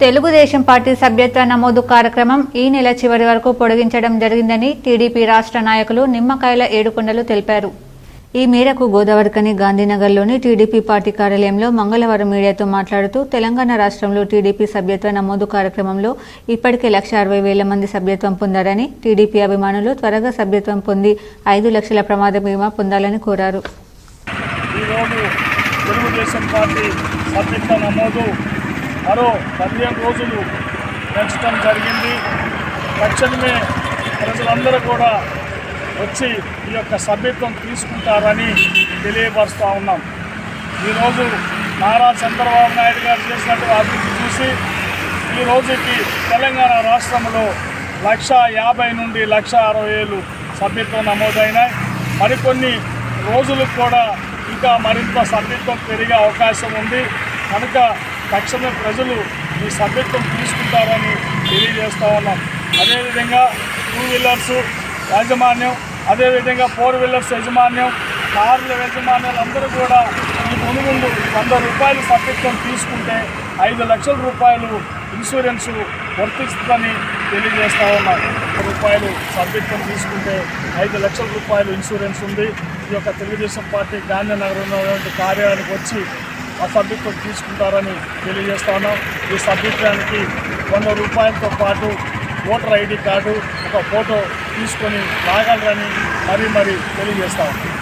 Telugu Desam party సభ్యత్వ నమోదు కార్యక్రమం ఈ నెల చివరి వరకు పొడిగించడం జరిగిందని టీడీపీ రాష్ట్ర నాయకులు నిమ్మకాయల ఏడుకొండలు తెలిపారు. ఈ మేరకు గోదావరికని గాంధీనగర్లోని టీడీపీ పార్టీ కార్యాలయంలో మంగళవారం మీడియాతో మాట్లాడుతూ తెలంగాణ రాష్ట్రంలో టీడీపీ సభ్యత్వ నమోదు కార్యక్రమంలో ఇప్పటికే 1,60,000 మంది సభ్యత్వం పొందారని, టీడీపీ అభిమానులు త్వరగా సభ్యత్వం పొంది 5 లక్షల ప్రమాద బీమా పొందాలని కోరారు. తెలుగుదేశం పార్టీ సభ్యత్వ నమోదు మరో 15 రోజులు పెంచడం జరిగింది. తక్షణమే ప్రజలందరూ కూడా వచ్చి ఈ యొక్క సభ్యత్వం తీసుకుంటారని తెలియపరుస్తూ ఉన్నాం. ఈరోజు నారా చంద్రబాబు నాయుడు గారు చేసినట్టు అభివృద్ధి చూసి ఈ రోజుకి తెలంగాణ రాష్ట్రంలో 1,50,000 నుండి 1,60,000 సభ్యత్వం నమోదైనాయి. మరికొన్ని రోజులకు కూడా ఇంకా మరింత సభ్యత్వం పెరిగే అవకాశం ఉంది. కనుక తక్షణమే ప్రజలు ఈ సభ్యత్వం తీసుకుంటారని తెలియజేస్తూ ఉన్నాం. అదేవిధంగా 2 వీలర్స్ యాజమాన్యం, అదేవిధంగా 4 వీలర్స్ యజమాన్యం, కార్ల యజమాన్యాలు అందరూ కూడా ఈ ముందు 100 రూపాయలు సభ్యత్వం తీసుకుంటే 5 లక్షల రూపాయలు ఇన్సూరెన్సు వర్తిస్తుందని తెలియజేస్తూ ఉన్నారు. రూపాయలు సభ్యత్వం తీసుకుంటే 5 లక్షల రూపాయలు ఇన్సూరెన్స్ ఉంది. ఈ యొక్క తెలుగుదేశం పార్టీ గాంధీనగర్లో ఉన్నటువంటి కార్యాలయానికి వచ్చి ఆ సభ్యత్వం తీసుకుంటారని తెలియజేస్తా ఉన్నాం. ఈ సభ్యత్వానికి 100 రూపాయలతో పాటు ఓటర్ ఐడి కార్డు, ఒక ఫోటో తీసుకొని రాగలరని మరీ తెలియజేస్తా ఉన్నాం.